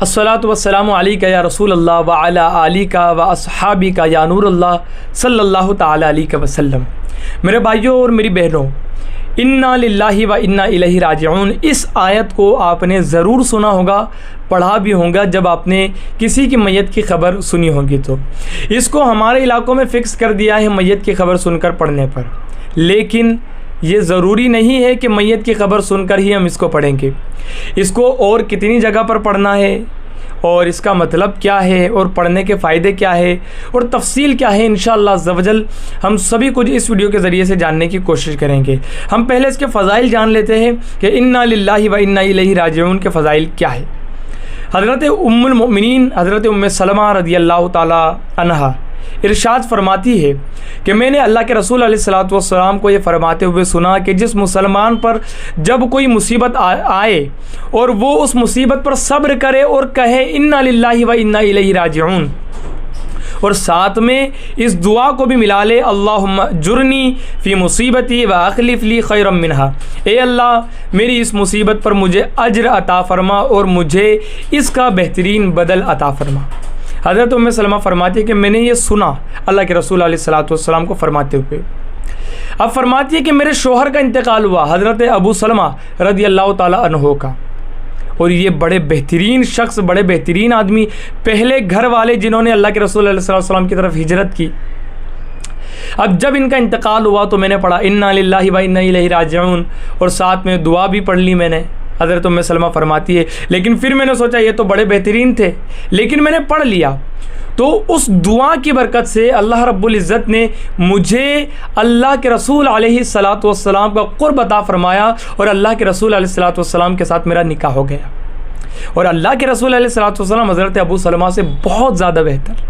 अस्सलातु वस्सलामु अलैका या रसूल अल्लाह व अला आलिका व अस्हाबिका या नूर अल्लाह सल्लल्लाहु ताला अलैहि वसल्लम। मेरे भाइयों और मेरी बहनों, इन्ना लिल्लाहि व इन्ना इलैहि राजिऊन, इस आयत को आपने ज़रूर सुना होगा, पढ़ा भी होगा जब आपने किसी की मैयत की ख़बर सुनी होगी। तो इसको हमारे इलाक़ों में फ़िक्स कर दिया है मैयत की ख़बर सुनकर पढ़ने पर, लेकिन ये ज़रूरी नहीं है कि मैयत की ख़बर सुनकर ही हम इसको पढ़ेंगे। इसको और कितनी जगह पर पढ़ना है और इसका मतलब क्या है और पढ़ने के फ़ायदे क्या है और तफसील क्या है, इंशाअल्लाह अज़्ज़वजल हम सभी कुछ इस वीडियो के ज़रिए से जानने की कोशिश करेंगे। हम पहले इसके फ़ज़ाइल जान लेते हैं कि इन्ना लिल्लाहि व इन्ना इलैहि राजिऊन के फ़ज़ाइल क्या है। हज़रत उम्मुल मोमिनीन हज़रत उम्मे सलमा रज़ियल्लाहु ताला अन्हा इरशाद फरमाती है कि मैंने अल्लाह के रसूल अलैहिस्सलातु वस्सलाम को ये फरमाते हुए सुना कि जिस मुसलमान पर जब कोई मुसीबत आए और वो उस मुसीबत पर सब्र करे और कहे इन्ना लिल्लाहि व इन्ना इलैहि राजिऊन, और साथ में इस दुआ को भी मिला ले, अल्लाहुम्मा जुरनी फ़ी मुसीबती व अखलिफ़ ली खैरम मिनहा, ए अल्लाह मेरी इस मुसीबत पर मुझे अज्र अता फ़रमा और मुझे इसका बेहतरीन बदल अता फ़रमा। हज़रत उम्मे सलमा फरमाती है कि मैंने ये सुना अल्लाह के रसूल अलैहिस्सलातु वस्सलाम को फरमाते हुए। अब फरमाती है कि मेरे शोहर का इंतकाल हुआ, हज़रत अबू सलमा रज़ियल्लाहु ताला अन्हु का, और ये बड़े बेहतरीन शख्स, बड़े बेहतरीन आदमी, पहले घर वाले जिन्होंने अल्लाह के रसूल अलैहिस्सलातु वस्सलाम की तरफ हिजरत की। अब जब इनका इंतकाल हुआ तो मैंने पढ़ा इन्ना लिल्लाहि व इन्ना इलैहि राजिऊन, और साथ में दुआ भी पढ़ ली मैंने। हज़रत उम्मे सलमा फरमाती है लेकिन फिर मैंने सोचा ये तो बड़े बेहतरीन थे, लेकिन मैंने पढ़ लिया तो उस दुआ की बरकत से अल्लाह रब्बुल इज़्ज़त ने मुझे अल्लाह के रसूल अलैहिस्सलातु वस्सलाम का क़ुर्ब अता फ़रमाया और अल्लाह के रसूल अलैहिस्सलातु वस्सलाम के साथ मेरा निकाह हो गया। और अल्लाह के रसूल अलैहिस्सलातु वस्सलाम हज़रत अबू सलमा से बहुत ज़्यादा बेहतर,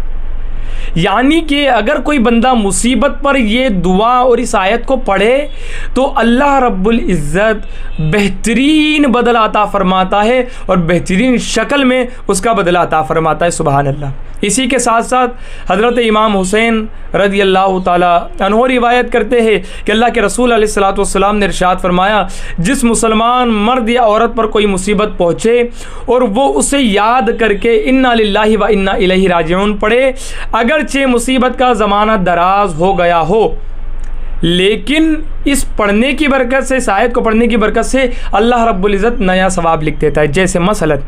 यानी कि अगर कोई बंदा मुसीबत पर ये दुआ और इस आयत को पढ़े तो अल्लाह रब्बुल इज़्ज़त बेहतरीन बदला अता फ़रमाता है और बेहतरीन शक्ल में उसका बदला अता फ़रमाता है। सुबहान अल्लाह। इसी के साथ साथ हज़रत इमाम हुसैन रज़ियल्लाहु ताला अन्हु रिवायत करते हैं कि अल्लाह के रसूल अलैहिस्सलातु वस्सलाम ने इरशाद फरमाया, जिस मुसलमान मर्द या औरत पर कोई मुसीबत पहुँचे और वो उसे याद करके इन्ना लिल्लाहि व इन्ना इलैहि राजिऊन पढ़े, अगरचे मुसीबत का ज़माना दराज हो गया हो, लेकिन इस पढ़ने की बरकत से, इस आयत को पढ़ने की बरकत से अल्लाह रब्बुल इज़्ज़त नया सवाब लिख देता है। जैसे मसलन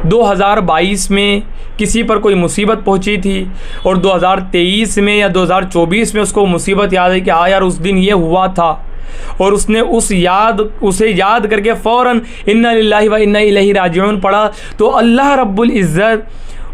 2022 में किसी पर कोई मुसीबत पहुंची थी और 2023 में या 2024 में उसको मुसीबत याद है कि हाँ यार उस दिन ये हुआ था, और उसने उसे याद करके फ़ौरन इन्ना लिल्लाहि व इन्ना इलैहि राजिऊन पढ़ा, तो अल्लाह रब्बुल इज़्ज़त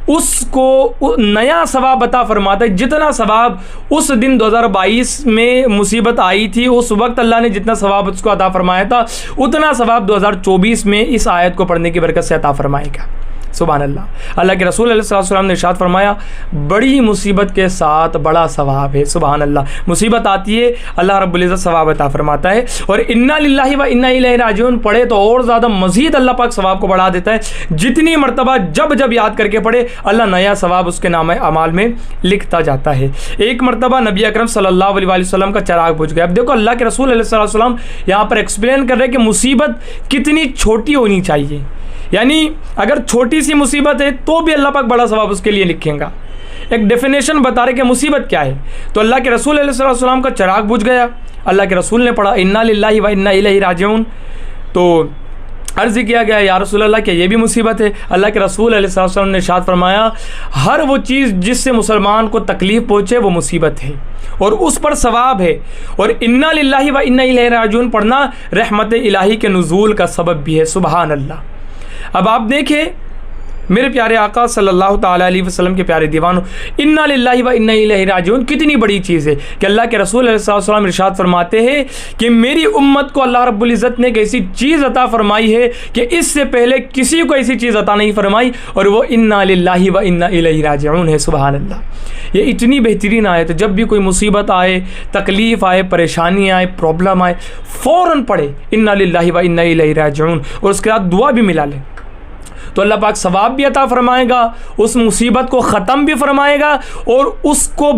उसको नया सवाब अता फ़रमाता है। जितना सवाब उस दिन 2022 में मुसीबत आई थी, उस वक्त अल्लाह ने जितना सवाब उसको अता फ़रमाया था, उतना सवाब 2024 में इस आयत को पढ़ने की बरकत से अता फ़रमाएगा। सुभान अल्लाह। अल्लाह के रसूल अलैहि सल्लम ने इरशाद फरमाया, बड़ी मुसीबत के साथ बड़ा सवाब है। सुभान अल्लाह। मुसीबत आती है, अल्लाह रब्बुल इज़्ज़त सवाब अता फरमाता है, और इन्ना लिल्लाहि व इन्ना इलैहि राजिऊन पढ़े तो और ज़्यादा मज़ीद अल्लाह पाक सवाब को बढ़ा देता है। जितनी मरतबा जब याद करके पढ़े, अल्लाह नया सवाब उसके नाम अमाल में लिखता जाता है। एक मरतबा नबी अकरम सल्लल्लाहु अलैहि वसल्लम का चिराग बुझ गया। अब देखो अल्लाह के रसूल अलैहि सल्लम यहाँ पर एक्सप्लेन कर रहे हैं कि मुसीबत कितनी छोटी होनी चाहिए, यानी अगर छोटी सी मुसीबत है तो भी अल्लाह पाक बड़ा सवाब उसके लिए लिखेगा। एक डेफिनेशन बता रहे कि मुसीबत क्या है, तो अल्लाह के रसूल अलैहि वसल्लम का चिराग बुझ गया। अल्लाह के रसूल ने पढ़ा इन्ना लिल्लाहि व इन्ना इलैहि राजिऊन, तो अर्ज़ किया गया या रसूल अल्लाह क्या ये भी मुसीबत है? अल्लाह के रसूल अलैहि वसल्लम ने इरशाद फरमाया, हर वो चीज़ जिससे मुसलमान को तकलीफ़ पहुँचे वो मुसीबत है और उस पर सवाब है, और इन्ना लिल्लाहि व इन्ना इलैहि राजिऊन पढ़ना रहमत इलाही के नुज़ूल का सबब भी है। सुबहान अल्लाह। अब आप देखें मेरे प्यारे आका सल्लल्लाहु ताला अलैहि वसल्लम के प्यारे दीवानों, इन्ना लिल्लाहि व इन्ना इलैहि राजिऊन कितनी बड़ी चीज़ है कि अल्लाह के रसूल अलैहि वसल्लम इरशाद फरमाते हैं कि मेरी उम्मत को अल्लाह रब्बुल इज़्ज़त ने एक ऐसी चीज़ अता फरमाई है कि इससे पहले किसी को ऐसी चीज़ अता नहीं फरमाई, और वो इन्ना लिल्लाहि व इन्ना इलैहि राजिऊन है। सुबहान अल्लाह। ये इतनी बेहतरीन आयत है, जब भी कोई मुसीबत आए, तकलीफ़ आए, परेशानी आए, प्रॉब्लम आए, फ़ौरन पढ़े इन्ना लिल्लाहि व इन्ना इलैहि राजिऊन, और उसके बाद दुआ भी मिला ले, तो अल्लाह पाक सवाब भी अता फ़रमाएगा, उस मुसीबत को ख़त्म भी फ़रमाएगा, और उसको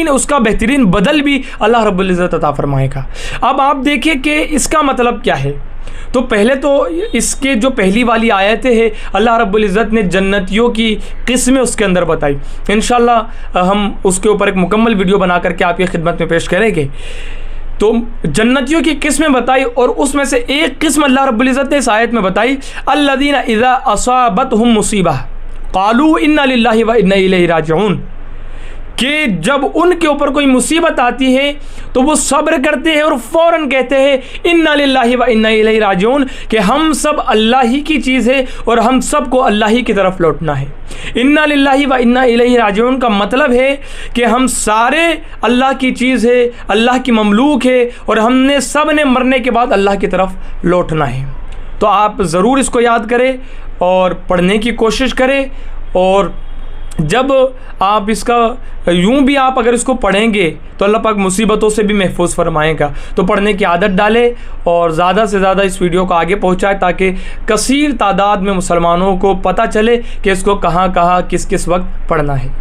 उसका बेहतरीन बदल भी अल्लाह रब्बुल इज़्ज़त अता फ़रमाएगा। अब आप देखिए कि इसका मतलब क्या है तो पहले तो इसके जो पहली वाली आयतें हैं अल्लाह रब्बुल इज़्ज़त ने जन्नतियों की किस्में उसके अंदर बताई। इंशाअल्लाह हम उसके ऊपर एक मुकम्मल वीडियो बना करके आपकी खिदमत में पेश करेंगे। तो जन्नतियों की किस्में बताई और उसमें से एक किस्म अल्लाह रब्बुल इज़्ज़त ने इस आयत में बताई, अल्लज़ीना इज़ा असाबतहुम मुसीबा क़ालू इन्ना लिल्लाहि व इन्ना इलैहि राजिऊन, कि जब उनके ऊपर कोई मुसीबत आती है तो वो सब्र करते हैं और फ़ौरन कहते हैं इन्ना लिल्लाहि व इन्ना इलैहि राजिऊन, कि हम सब अल्लाह ही की चीज़ है और हम सबको अल्लाह ही की तरफ लौटना है। इन्ना लिल्लाहि व इन्ना इलैहि राजिऊन का मतलब है कि हम सारे अल्लाह की चीज़ है, अल्लाह की ममलूक है और हमने सब ने मरने के बाद अल्लाह की तरफ लौटना है। तो आप ज़रूर इसको याद करें और पढ़ने की कोशिश करें, और जब आप इसका यूं भी आप अगर इसको पढ़ेंगे तो अल्लाह पाक मुसीबतों से भी महफूज फरमाएगा। तो पढ़ने की आदत डालें और ज़्यादा से ज़्यादा इस वीडियो को आगे पहुंचाएं ताकि कसीर तादाद में मुसलमानों को पता चले कि इसको कहाँ कहाँ किस किस वक्त पढ़ना है।